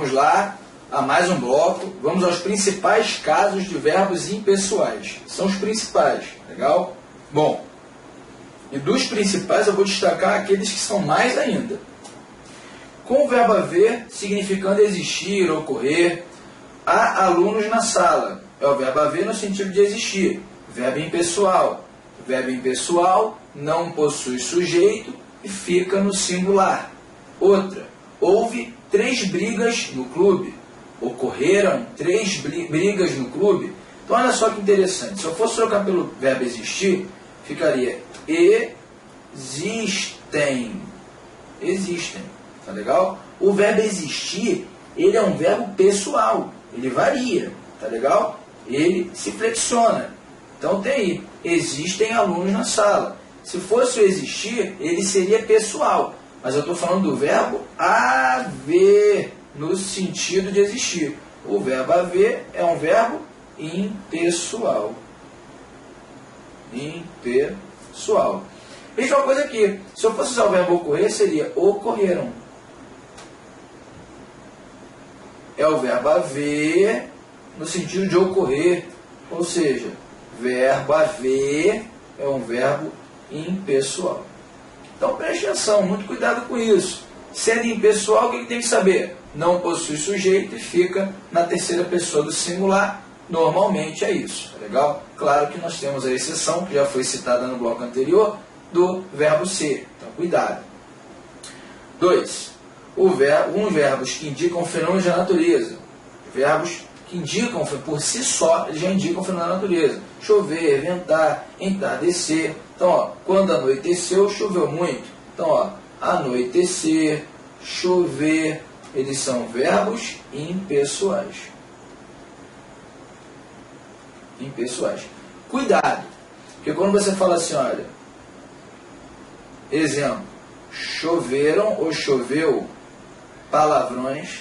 vamos lá a mais um bloco. Vamos aos principais casos de verbos impessoais. São os principais, legal? Bom, e dos principais eu vou destacar aqueles que são mais ainda. Com o verbo haver, significando existir, ocorrer, há alunos na sala. É o verbo haver no sentido de existir. Verbo impessoal. Verbo impessoal não possui sujeito e fica no singular. Outra, houve 3 brigas no clube. Ocorreram 3 brigas no clube. Então olha só que interessante. Se eu fosse trocar pelo verbo existir, ficaria existem. Existem. Tá legal? O verbo existir, ele é um verbo pessoal. Ele varia. Tá legal? Ele se flexiona. Então tem aí, existem alunos na sala. Se fosse o existir, ele seria pessoal. Mas eu estou falando do verbo haver, no sentido de existir. O verbo haver é um verbo impessoal. Impessoal. Mesma coisa aqui. Se eu fosse usar o verbo ocorrer, seria ocorreram. É o verbo haver no sentido de ocorrer. Ou seja, verbo haver é um verbo impessoal. Então preste atenção, muito cuidado com isso. Sendo impessoal, o que tem que saber? Não possui sujeito e fica na terceira pessoa do singular. Normalmente é isso, tá legal? Claro que nós temos a exceção, que já foi citada no bloco anterior, do verbo ser. Então cuidado. 2. Verbos que indicam fenômenos da natureza. Verbos que indicam, por si só, eles já indicam fenômenos da natureza. Chover, ventar, entardecer. Então, ó, quando anoiteceu, choveu muito. Então, ó, anoitecer, chover, eles são verbos impessoais. Impessoais. Cuidado, porque quando você fala assim, olha, exemplo, choveram ou choveu palavrões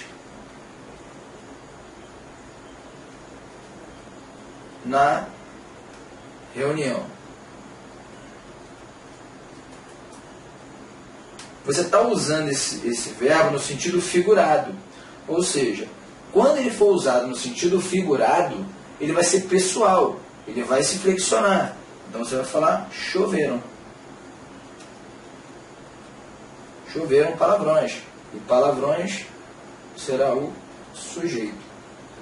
na reunião. Você está usando esse verbo no sentido figurado. Ou seja, quando ele for usado no sentido figurado, ele vai ser pessoal. Ele vai se flexionar. Então você vai falar choveram. Choveram palavrões. E palavrões será o sujeito.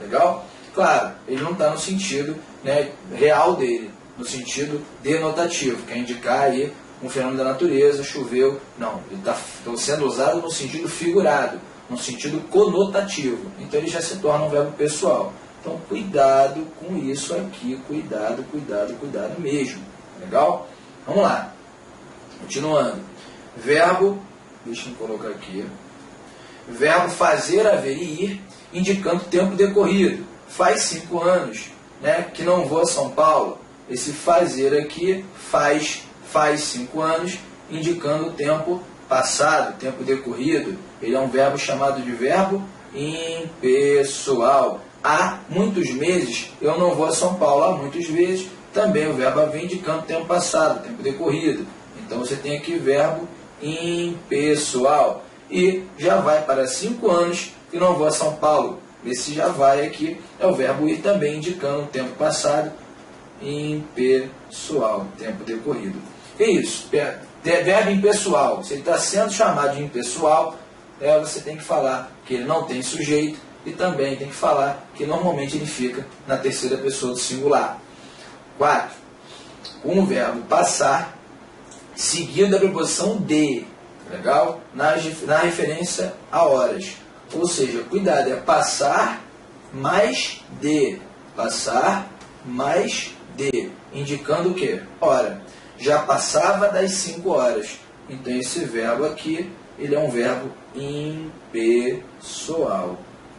Legal? Claro, ele não está no sentido, né, real dele, no sentido denotativo, que é indicar aí um fenômeno da natureza, choveu. Não, ele está sendo usado no sentido figurado, no sentido conotativo. Então ele já se torna um verbo pessoal. Então cuidado com isso aqui, cuidado, cuidado, cuidado mesmo. Legal? Vamos lá. Continuando. Verbo, deixa eu colocar aqui. Verbo fazer, haver e ir, indicando tempo decorrido. Faz 5 anos, né, que não vou a São Paulo. Esse fazer aqui faz 5 anos, indicando o tempo passado, tempo decorrido. Ele é um verbo chamado de verbo impessoal. Há muitos meses eu não vou a São Paulo. Há muitas vezes também o verbo haver indicando tempo passado, tempo decorrido. Então você tem aqui verbo impessoal. E já vai para 5 anos que não vou a São Paulo. Esse já vai aqui é o verbo ir também indicando o tempo passado, impessoal, tempo decorrido. É isso, verbo impessoal. Se ele está sendo chamado de impessoal, você tem que falar que ele não tem sujeito e também tem que falar que normalmente ele fica na terceira pessoa do singular. 4. Um verbo passar seguido da preposição de, legal? Na referência a horas. Ou seja, cuidado, é passar mais de. Passar mais de. Indicando o quê? Hora. Já passava das 5 horas. Então esse verbo aqui, ele é um verbo impessoal.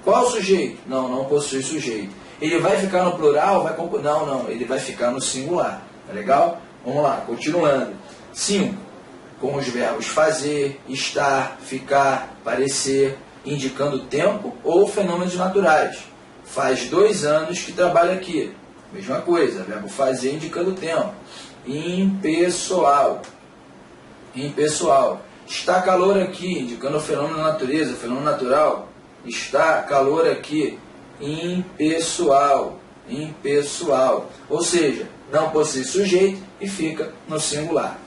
Qual o sujeito? Não possui sujeito. Ele vai ficar no plural? Não, ele vai ficar no singular. Tá legal? Vamos lá, continuando. 5. Com os verbos fazer, estar, ficar, parecer, indicando tempo ou fenômenos naturais. Faz 2 anos que trabalha aqui. Mesma coisa, verbo fazer indicando tempo. Impessoal. Impessoal. Está calor aqui, indicando o fenômeno da natureza, fenômeno natural. está, calor aqui, impessoal, impessoal. Ou seja, não possui sujeito e fica no singular.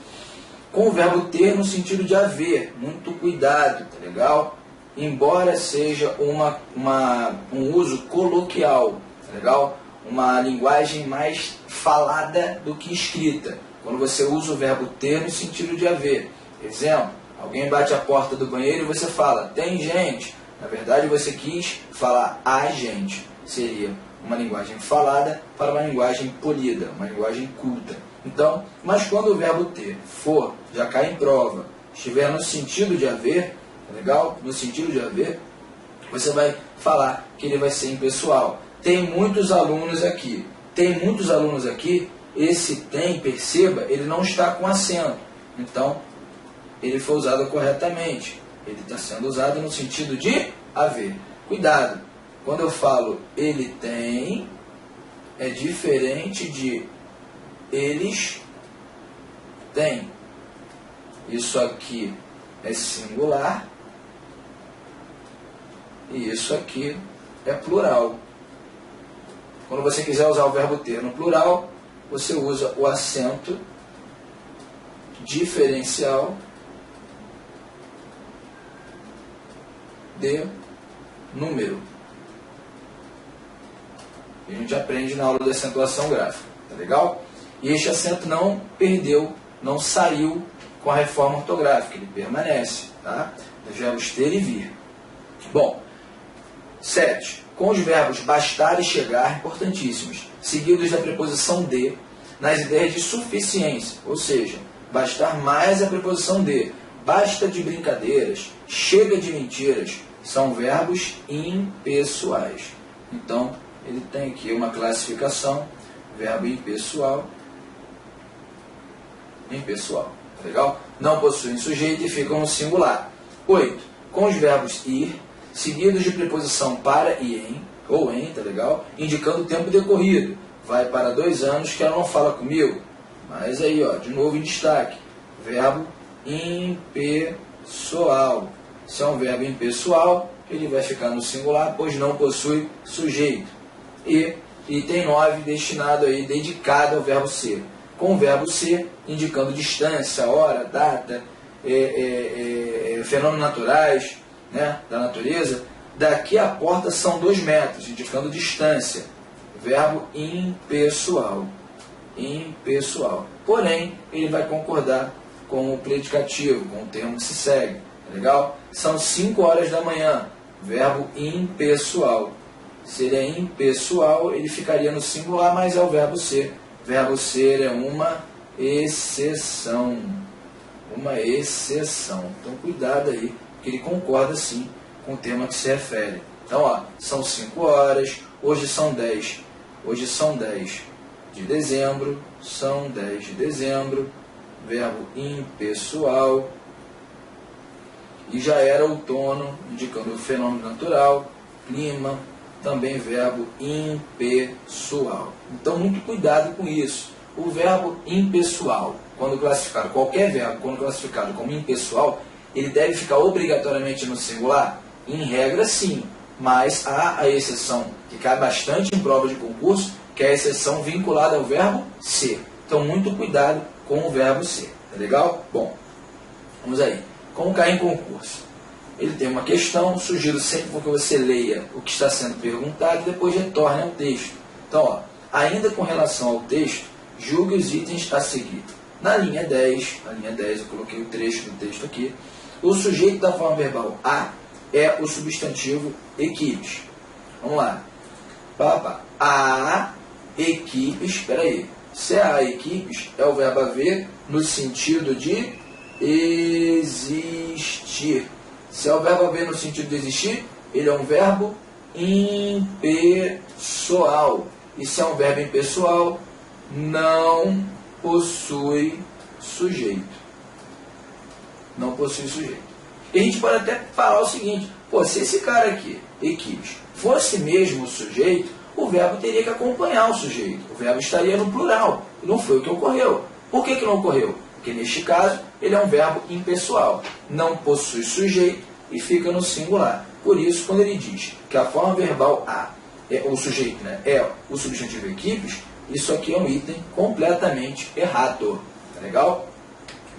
Com o verbo ter no sentido de haver, muito cuidado, tá legal? Embora seja um uso coloquial, tá legal? Uma linguagem mais falada do que escrita. Quando você usa o verbo ter no sentido de haver. Exemplo, alguém bate a porta do banheiro e você fala, tem gente. Na verdade, você quis falar a gente. Seria uma linguagem falada para uma linguagem polida, uma linguagem culta. Então, mas quando o verbo ter for, já cai em prova, estiver no sentido de haver, tá legal? No sentido de haver, você vai falar que ele vai ser impessoal. Tem muitos alunos aqui. Tem muitos alunos aqui, esse tem, perceba, ele não está com acento. Então, ele foi usado corretamente. Ele está sendo usado no sentido de haver. Cuidado, quando eu falo ele tem, é diferente de eles têm. Isso aqui é singular e isso aqui é plural. Quando você quiser usar o verbo ter no plural, você usa o acento diferencial de número. A gente aprende na aula de acentuação gráfica, tá legal? E este acento não perdeu, não saiu com a reforma ortográfica, ele permanece, tá? Os verbos ter e vir. Bom, 7. Com os verbos bastar e chegar, importantíssimos, seguidos da preposição de, nas ideias de suficiência, ou seja, bastar mais a preposição de, basta de brincadeiras, chega de mentiras, são verbos impessoais. Então, ele tem aqui uma classificação, verbo impessoal, impessoal, tá legal? Não possuem sujeito e ficam no singular. 8. Com os verbos ir, seguidos de preposição para e em, ou em, tá legal? Indicando o tempo decorrido. Vai para 2 anos que ela não fala comigo. Mas aí, ó, de novo em destaque. Verbo impessoal. Se é um verbo impessoal, ele vai ficar no singular, pois não possui sujeito. E item 9, destinado aí, dedicado ao verbo ser. Com o verbo ser, indicando distância, hora, data, fenômenos naturais, né, da natureza. Daqui à porta são 2 metros, indicando distância. Verbo impessoal. Impessoal. Porém, ele vai concordar com o predicativo, com o termo que se segue. Tá legal? São 5 horas da manhã. Verbo impessoal. Se ele é impessoal, ele ficaria no singular, mas é o verbo ser. Verbo ser é uma exceção. Uma exceção. Então, cuidado aí, que ele concorda sim com o tema que se refere. Então, ó, são 5 horas, hoje são 10. Hoje são 10 de dezembro, são 10 de dezembro, verbo impessoal. E já era outono, indicando o fenômeno natural, clima, também verbo impessoal. Então, muito cuidado com isso. O verbo impessoal, quando classificado, qualquer verbo, quando classificado como impessoal, ele deve ficar obrigatoriamente no singular? Em regra, sim. Mas há a exceção, que cai bastante em prova de concurso, que é a exceção vinculada ao verbo ser. Então, muito cuidado com o verbo ser. Tá legal? Bom, vamos aí. Como cai em concurso? Ele tem uma questão, sugiro sempre que você leia o que está sendo perguntado e depois retorne ao texto. Então, ó, ainda com relação ao texto, julgue os itens a seguir. Na linha 10, eu coloquei o trecho do texto aqui, o sujeito da forma verbal a é o substantivo equipes. Vamos lá. A equipes, espera aí. Se a equipes é o verbo haver no sentido de existir. Se é o verbo haver no sentido de existir, ele é um verbo impessoal. E se é um verbo impessoal, não possui sujeito. Não possui sujeito. E a gente pode até falar o seguinte, pô, se esse cara aqui, equipes, fosse mesmo o sujeito, o verbo teria que acompanhar o sujeito. O verbo estaria no plural. E não foi o que ocorreu. Por que não ocorreu? Porque neste caso, ele é um verbo impessoal. Não possui sujeito e fica no singular. Por isso, quando ele diz que a forma verbal A, o sujeito, né, é o substantivo equipes, isso aqui é um item completamente errado. Tá legal?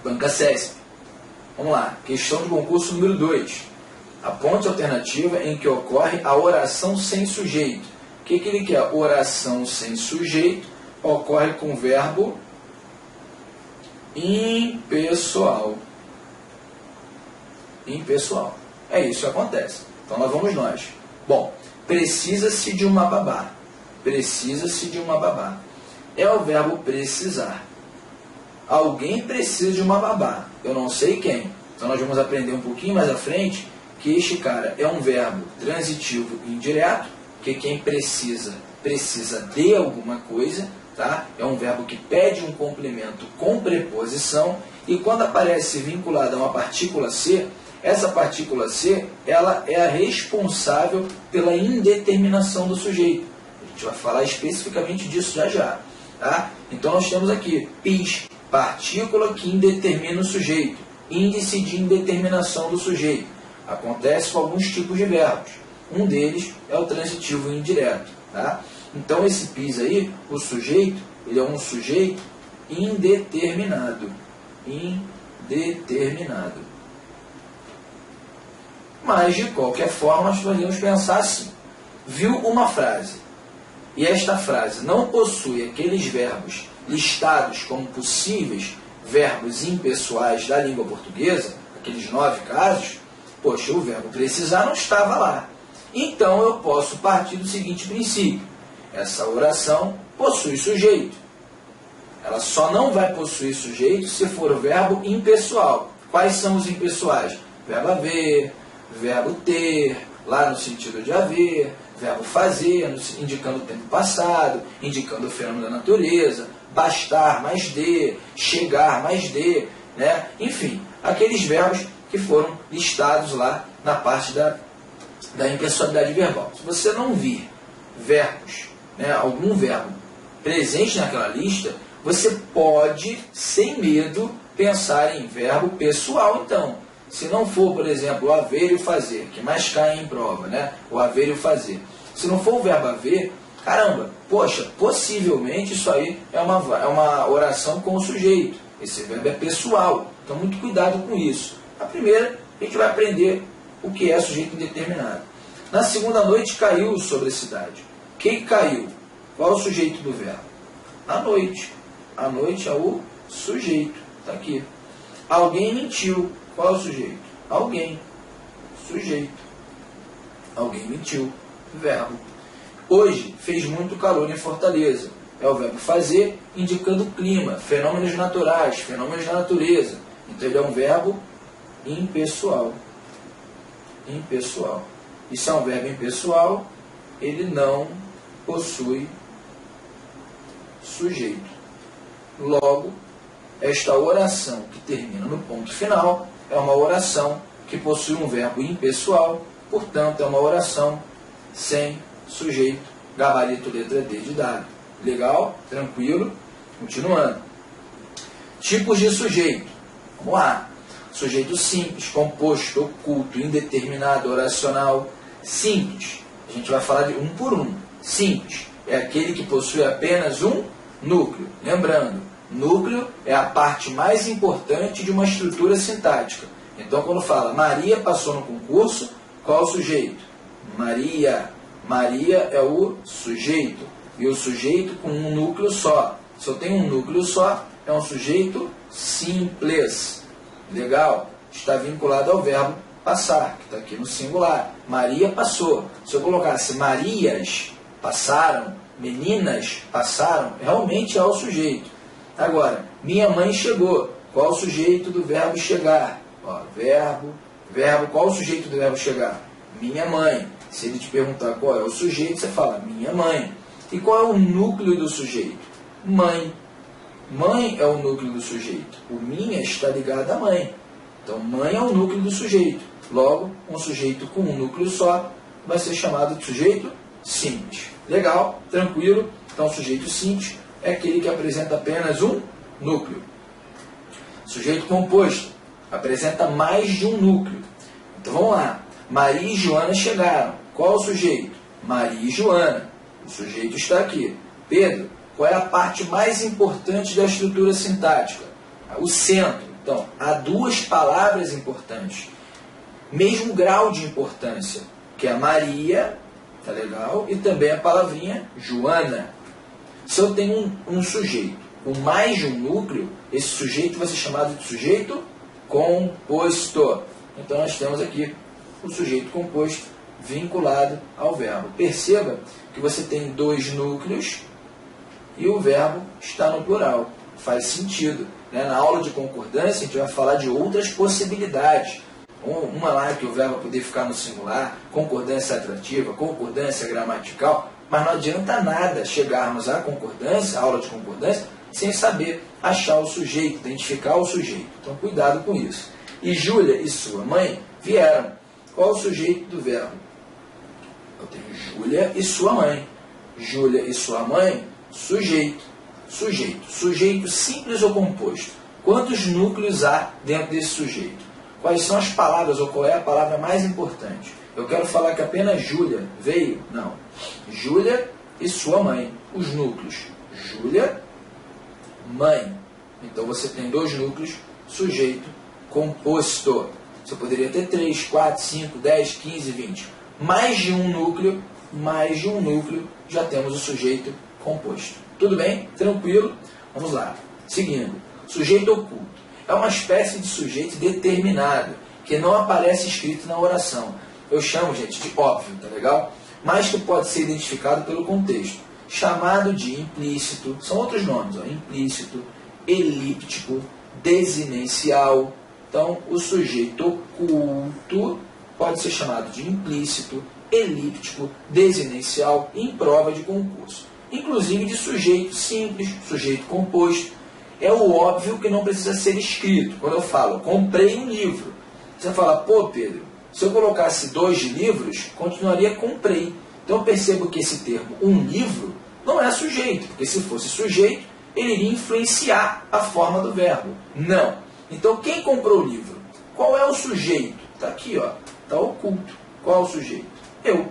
Banca CESP. Vamos lá. Questão de concurso número 2. Aponte a alternativa em que ocorre a oração sem sujeito. O que ele quer? Oração sem sujeito ocorre com o verbo impessoal. Impessoal. É isso que acontece. Então lá vamos nós. Bom, precisa-se de uma babá. Precisa-se de uma babá. É o verbo precisar. Alguém precisa de uma babá. Eu não sei quem. Então nós vamos aprender um pouquinho mais à frente que este cara é um verbo transitivo indireto, que quem precisa de alguma coisa, tá? É um verbo que pede um complemento com preposição, e quando aparece vinculado a uma partícula C, essa partícula C, ela é a responsável pela indeterminação do sujeito. A gente vai falar especificamente disso já já. Tá? Então nós temos aqui PIS, partícula que indetermina o sujeito, índice de indeterminação do sujeito. Acontece com alguns tipos de verbos. Um deles é o transitivo indireto. Tá? Então esse PIS aí, o sujeito, ele é um sujeito indeterminado. Indeterminado. Mas, de qualquer forma, nós podemos pensar assim. Viu uma frase, e esta frase não possui aqueles verbos listados como possíveis verbos impessoais da língua portuguesa, aqueles 9 casos, poxa, o verbo precisar não estava lá. Então, eu posso partir do seguinte princípio. Essa oração possui sujeito. Ela só não vai possuir sujeito se for o verbo impessoal. Quais são os impessoais? Verbo haver, verbo ter, lá no sentido de haver, verbo fazer, indicando o tempo passado, indicando o fenômeno da natureza, bastar mais de, chegar mais de, né? Enfim, aqueles verbos que foram listados lá na parte da impessoalidade verbal. Se você não vir verbos, né, algum verbo presente naquela lista, você pode, sem medo, pensar em verbo pessoal, então. Se não for, por exemplo, o haver e o fazer, que mais cai em prova, né? O haver e o fazer. Se não for o verbo haver, caramba, poxa, possivelmente isso aí é uma oração com o sujeito. Esse verbo é pessoal. Então, muito cuidado com isso. A primeira, a gente vai aprender o que é sujeito indeterminado. Na segunda noite, caiu sobre a cidade. Quem caiu? Qual é o sujeito do verbo? A noite. A noite é o sujeito. Está aqui. Alguém mentiu. Qual é o sujeito? Alguém. Sujeito. Alguém mentiu. Verbo. Hoje fez muito calor em Fortaleza. É o verbo fazer, indicando o clima, fenômenos naturais, fenômenos da natureza. Então ele é um verbo impessoal. Impessoal. E se é um verbo impessoal, ele não possui sujeito. Logo, esta oração que termina no ponto final é uma oração que possui um verbo impessoal, portanto, é uma oração sem sujeito, gabarito letra D de dado. Legal? Tranquilo? Continuando. Tipos de sujeito. Vamos lá. Sujeito simples, composto, oculto, indeterminado, oracional. Simples. A gente vai falar de um por um. Simples é aquele que possui apenas um núcleo. Lembrando, núcleo é a parte mais importante de uma estrutura sintática. Então, quando fala Maria passou no concurso, qual é o sujeito? Maria. Maria é o sujeito. E o sujeito com um núcleo só. Se eu tenho um núcleo só, é um sujeito simples. Legal? Está vinculado ao verbo passar, que está aqui no singular. Maria passou. Se eu colocasse Marias passaram, meninas passaram, realmente é o sujeito. Agora, minha mãe chegou. Qual o sujeito do verbo chegar? Ó, verbo, qual o sujeito do verbo chegar? Minha mãe. Se ele te perguntar qual é o sujeito, você fala minha mãe. E qual é o núcleo do sujeito? Mãe. Mãe é o núcleo do sujeito. O minha está ligado à mãe. Então, mãe é o núcleo do sujeito. Logo, um sujeito com um núcleo só vai ser chamado de sujeito simples. Legal? Tranquilo? Então, sujeito simples é aquele que apresenta apenas um núcleo. Sujeito composto apresenta mais de um núcleo. Então, vamos lá. Maria e Joana chegaram. Qual é o sujeito? Maria e Joana. O sujeito está aqui. Pedro, qual é a parte mais importante da estrutura sintática? O centro. Então, há duas palavras importantes. Mesmo grau de importância, que é Maria, tá legal? E também a palavrinha Joana. Se eu tenho um sujeito com mais de um núcleo, esse sujeito vai ser chamado de sujeito composto. Então, nós temos aqui o sujeito composto vinculado ao verbo. Perceba que você tem dois núcleos e o verbo está no plural. Faz sentido. Né? Na aula de concordância, a gente vai falar de outras possibilidades. Uma lá que o verbo vai poder ficar no singular, concordância atrativa, concordância gramatical, mas não adianta nada chegarmos à concordância, à aula de concordância, sem saber achar o sujeito, identificar o sujeito. Então, cuidado com isso. E Júlia e sua mãe vieram. Qual é o sujeito do verbo? Eu tenho Júlia e sua mãe. Júlia e sua mãe, sujeito. Sujeito. Sujeito simples ou composto? Quantos núcleos há dentro desse sujeito? Quais são as palavras, ou qual é a palavra mais importante? Eu quero falar que apenas Júlia veio? Não. Júlia e sua mãe. Os núcleos. Júlia, mãe. Então você tem dois núcleos, sujeito, composto. Você poderia ter 3, 4, 5, 10, 15, 20. Mais de um núcleo, já temos o sujeito composto. Tudo bem? Tranquilo? Vamos lá. Seguindo. Sujeito oculto. É uma espécie de sujeito determinado, que não aparece escrito na oração. Eu chamo, gente, de óbvio, tá legal? Mas que pode ser identificado pelo contexto. Chamado de implícito, são outros nomes, ó, implícito, elíptico, desinencial. Então, o sujeito oculto pode ser chamado de implícito, elíptico, desinencial, em prova de concurso. Inclusive de sujeito simples, sujeito composto. É o óbvio que não precisa ser escrito. Quando eu falo, comprei um livro, você fala, pô Pedro, se eu colocasse 2 livros, continuaria comprei. Então eu percebo que esse termo, um livro, não é sujeito, porque se fosse sujeito, ele iria influenciar a forma do verbo. Não. Então quem comprou o livro? Qual é o sujeito? Está aqui, ó, está oculto. Qual é o sujeito? Eu.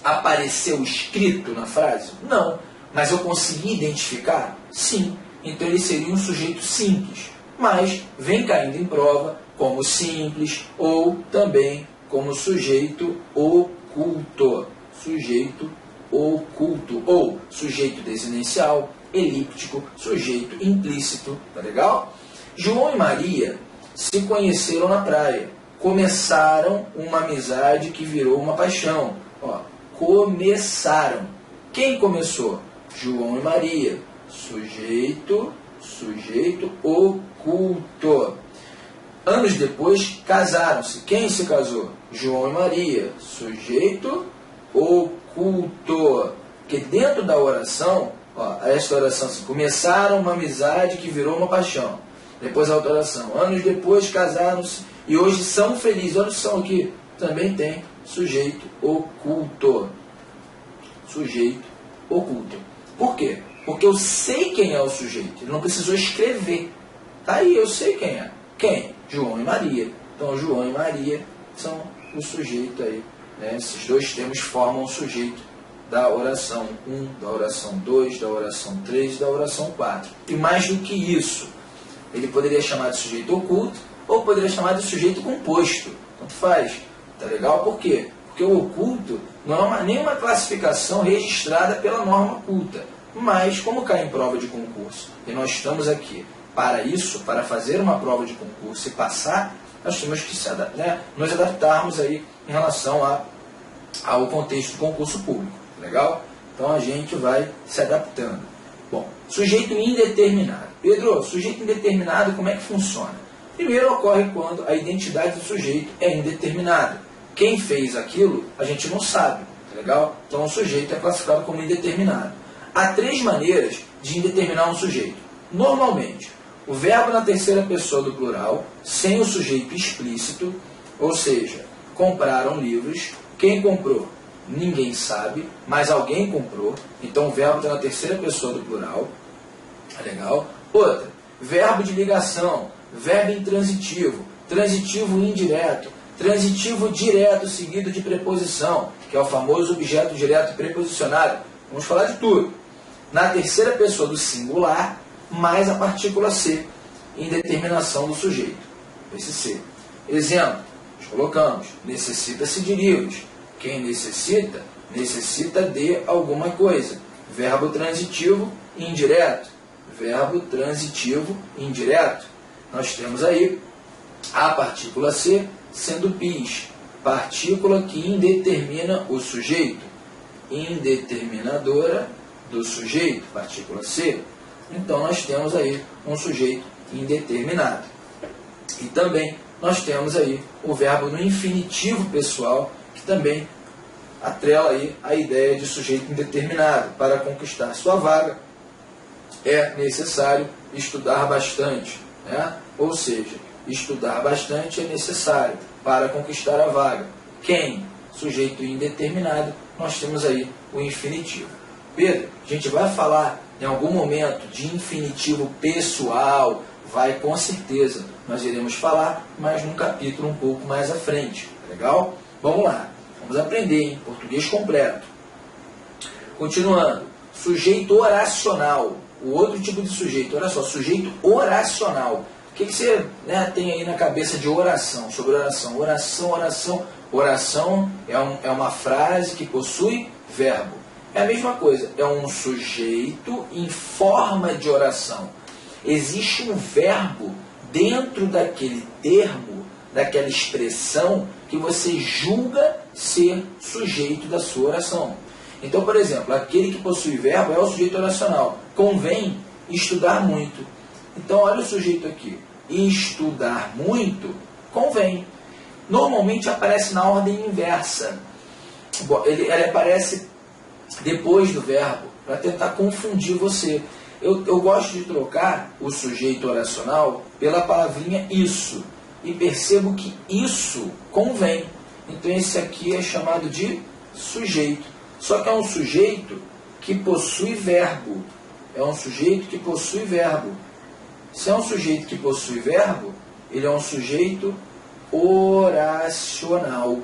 Apareceu escrito na frase? Não. Mas eu consegui identificar? Sim. Então ele seria um sujeito simples, mas vem caindo em prova como simples ou também como sujeito oculto. Sujeito oculto ou sujeito desinencial, elíptico, sujeito implícito. Tá legal? João e Maria se conheceram na praia. Começaram uma amizade que virou uma paixão. Ó, começaram. Quem começou? João e Maria. Sujeito oculto. Anos depois, casaram-se. Quem se casou? João e Maria. Sujeito oculto. Porque dentro da oração, ó, esta oração, assim, começaram uma amizade que virou uma paixão. Depois a outra oração. Anos depois, casaram-se e hoje são felizes. Olha só aqui. Também tem sujeito oculto. Sujeito oculto. Por quê? Porque eu sei quem é o sujeito. Ele não precisou escrever. Tá aí, eu sei quem é. Quem? João e Maria. Então, João e Maria são o sujeito aí. Né? Esses dois termos formam o sujeito da oração 1, da oração 2, da oração 3 e da oração 4. E mais do que isso, ele poderia chamar de sujeito oculto ou poderia chamar de sujeito composto. Tanto faz. Tá legal? Por quê? Porque o oculto não é nenhuma classificação registrada pela norma culta. Mas, como cai em prova de concurso, e nós estamos aqui para isso, para fazer uma prova de concurso e passar, nós temos que nos adaptarmos aí em relação ao contexto do concurso público. Legal? Então a gente vai se adaptando. Bom, sujeito indeterminado. Pedro, sujeito indeterminado, como é que funciona? Primeiro ocorre quando a identidade do sujeito é indeterminada. Quem fez aquilo, a gente não sabe. Legal? Então o sujeito é classificado como indeterminado. Há 3 maneiras de indeterminar um sujeito. Normalmente, o verbo na terceira pessoa do plural, sem o sujeito explícito, ou seja, compraram livros. Quem comprou? Ninguém sabe, mas alguém comprou. Então o verbo está na terceira pessoa do plural. Legal? Outra, verbo de ligação, verbo intransitivo, transitivo indireto. Transitivo direto seguido de preposição, que é o famoso objeto direto preposicionado. Vamos falar de tudo. Na terceira pessoa do singular, mais a partícula ser, em determinação do sujeito. Esse ser. Exemplo, nós colocamos, necessita-se de livros. Quem necessita, necessita de alguma coisa. Verbo transitivo indireto. Verbo transitivo indireto. Nós temos aí a partícula ser sendo pis, partícula que indetermina o sujeito. Indeterminadora do sujeito, partícula ser. Então nós temos aí um sujeito indeterminado. E também nós temos aí o verbo no infinitivo pessoal, que também atrela aí a ideia de sujeito indeterminado. Para conquistar sua vaga é necessário estudar bastante, né? Ou seja, estudar bastante é necessário para conquistar a vaga. Quem? Sujeito indeterminado, nós temos aí o infinitivo. Pedro, a gente vai falar em algum momento de infinitivo pessoal? Vai, com certeza. Nós iremos falar, mas num capítulo um pouco mais à frente. Legal? Vamos lá. Vamos aprender, hein? Português completo. Continuando. Sujeito oracional. O outro tipo de sujeito. Olha só, sujeito oracional. O que você, né, tem aí na cabeça de oração? Sobre oração. Oração, oração. Oração é uma frase que possui verbo. É a mesma coisa. É um sujeito em forma de oração. Existe um verbo dentro daquele termo, daquela expressão, que você julga ser sujeito da sua oração. Então, por exemplo, aquele que possui verbo é o sujeito oracional. Convém estudar muito. Então, olha o sujeito aqui. Estudar muito, convém. Normalmente aparece na ordem inversa. Ele aparece depois do verbo, para tentar confundir você. Eu gosto de trocar o sujeito oracional pela palavrinha isso. E percebo que isso convém. Então esse aqui é chamado de sujeito. Só que é um sujeito que possui verbo. É um sujeito que possui verbo. Se é um sujeito que possui verbo, ele é um sujeito oracional.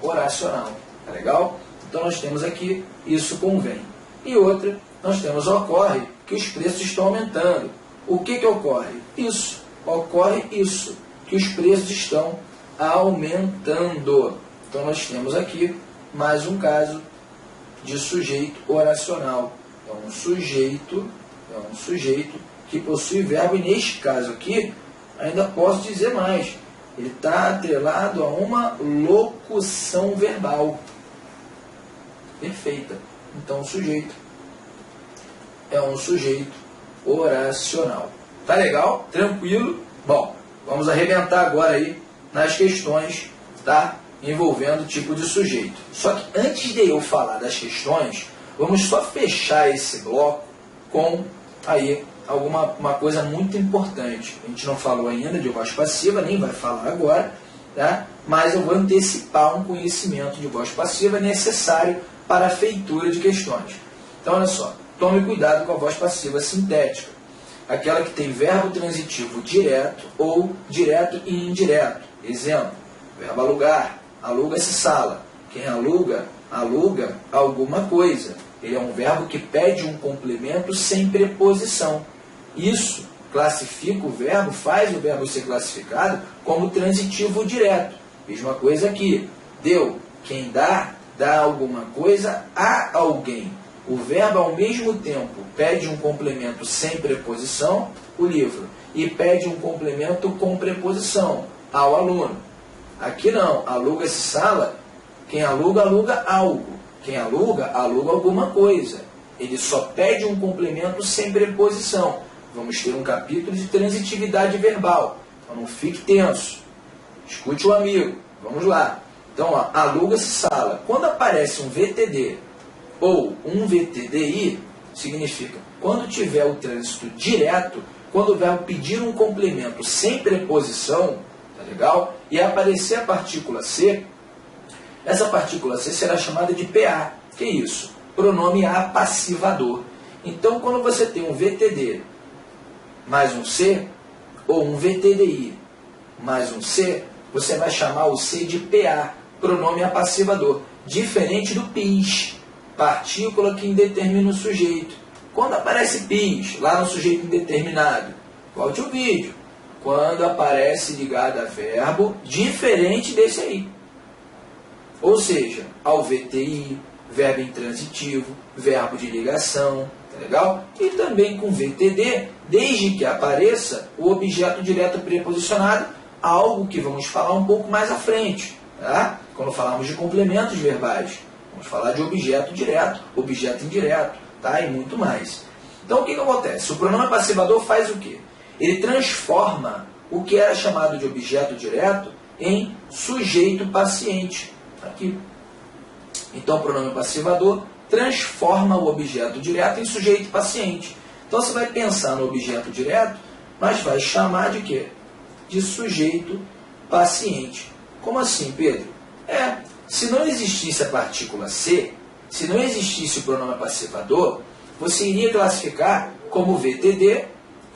Oracional. Tá legal? Então nós temos aqui, isso convém. E outra, nós temos ocorre, que os preços estão aumentando. O que ocorre? Isso. Ocorre isso, que os preços estão aumentando. Então nós temos aqui mais um caso de sujeito oracional. É um sujeito que possui verbo, e neste caso aqui, ainda posso dizer mais. Ele está atrelado a uma locução verbal. Perfeita. Então o sujeito é um sujeito oracional. Tá legal? Tranquilo? Bom, vamos arrebentar agora aí nas questões, tá? Envolvendo o tipo de sujeito. Só que antes de eu falar das questões, vamos só fechar esse bloco com aí uma coisa muito importante. A gente não falou ainda de voz passiva, nem vai falar agora, tá? Mas eu vou antecipar um conhecimento de voz passiva necessário para a feitura de questões. Então, olha só, tome cuidado com a voz passiva sintética, aquela que tem verbo transitivo direto ou direto e indireto. Exemplo, verbo alugar, aluga-se sala. Quem aluga, aluga alguma coisa. Ele é um verbo que pede um complemento sem preposição. Isso classifica o verbo, faz o verbo ser classificado como transitivo direto. Mesma coisa aqui, deu. Quem dá, dá alguma coisa a alguém. O verbo, ao mesmo tempo, pede um complemento sem preposição, o livro, e pede um complemento com preposição, ao aluno. Aqui não, aluga-se sala, quem aluga, aluga algo. Quem aluga, aluga alguma coisa. Ele só pede um complemento sem preposição. Vamos ter um capítulo de transitividade verbal. Então não fique tenso. Escute o amigo. Vamos lá. Então, ó, aluga-se sala. Quando aparece um VTD ou um VTDI, significa quando tiver o trânsito direto, quando o verbo pedir um complemento sem preposição, tá legal? E aparecer a partícula C, essa partícula C será chamada de PA. Que é isso? Pronome apassivador. Então, quando você tem um VTD mais um C, ou um VTDI mais um C, você vai chamar o C de PA, pronome apassivador, diferente do PIS, partícula que indetermina o sujeito. Quando aparece PIS, lá no sujeito indeterminado, volte o vídeo. Quando aparece ligado a verbo, diferente desse aí. Ou seja, ao VTI, verbo intransitivo, verbo de ligação, tá legal? E também com VTD, desde que apareça o objeto direto preposicionado, algo que vamos falar um pouco mais à frente, tá? Quando falarmos de complementos verbais, vamos falar de objeto direto, objeto indireto, tá? E muito mais. Então, o que acontece? O pronome passivador faz o quê? Ele transforma o que era chamado de objeto direto em sujeito paciente. Aqui. Então, o pronome passivador transforma o objeto direto em sujeito paciente. Então, você vai pensar no objeto direto, mas vai chamar de quê? De sujeito paciente. Como assim, Pedro? Se não existisse a partícula C, se não existisse o pronome passivador, você iria classificar como VTD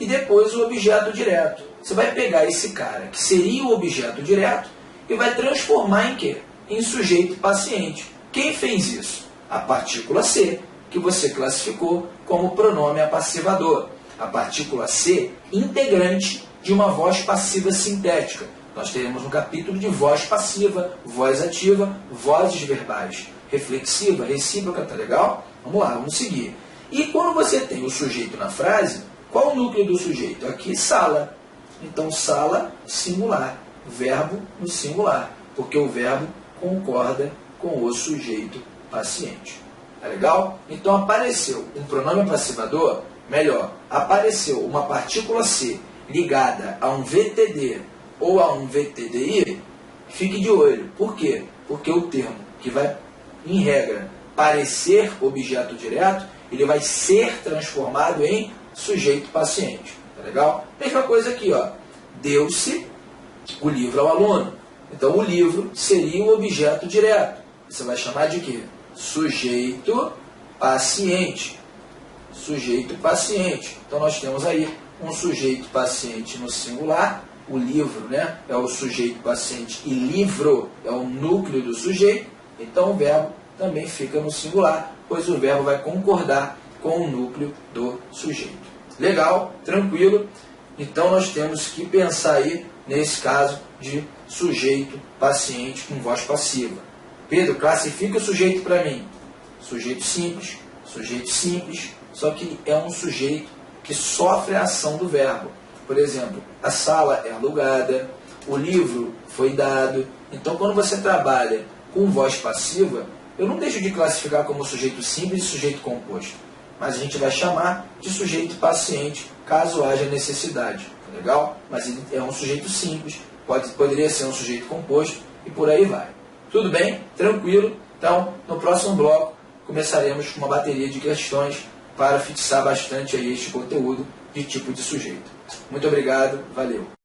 e depois o objeto direto. Você vai pegar esse cara, que seria o objeto direto, e vai transformar em quê? Em sujeito paciente. Quem fez isso? A partícula C, que você classificou como pronome apassivador. A partícula C, integrante de uma voz passiva sintética. Nós teremos um capítulo de voz passiva, voz ativa, vozes verbais. Reflexiva, recíproca, tá legal? Vamos lá, vamos seguir. E quando você tem o sujeito na frase, qual o núcleo do sujeito? Aqui, sala. Então, sala, singular. Verbo no singular. Porque o verbo concorda com o sujeito paciente. Tá legal? Então, apareceu um pronome passivador, melhor, apareceu uma partícula C ligada a um VTD ou a um VTDI, fique de olho. Por quê? Porque o termo que vai, em regra, parecer objeto direto, ele vai ser transformado em sujeito paciente. Tá legal? Mesma coisa aqui, ó. Deu-se o livro ao aluno. Então, o livro seria o objeto direto. Você vai chamar de quê? Sujeito paciente. Sujeito paciente. Então, nós temos aí um sujeito paciente no singular. O livro, né, é o sujeito paciente e livro é o núcleo do sujeito. Então, o verbo também fica no singular, pois o verbo vai concordar com o núcleo do sujeito. Legal? Tranquilo? Então, nós temos que pensar aí, nesse caso, de sujeito paciente com voz passiva. Pedro, classifica o sujeito para mim. Sujeito simples, só que é um sujeito que sofre a ação do verbo. Por exemplo, a sala é alugada, o livro foi dado. Então, quando você trabalha com voz passiva, eu não deixo de classificar como sujeito simples e sujeito composto, mas a gente vai chamar de sujeito paciente, caso haja necessidade. Tá legal? Mas ele é um sujeito simples, poderia ser um sujeito composto e por aí vai. Tudo bem? Tranquilo? Então, no próximo bloco, começaremos com uma bateria de questões para fixar bastante aí este conteúdo de tipo de sujeito. Muito obrigado, valeu!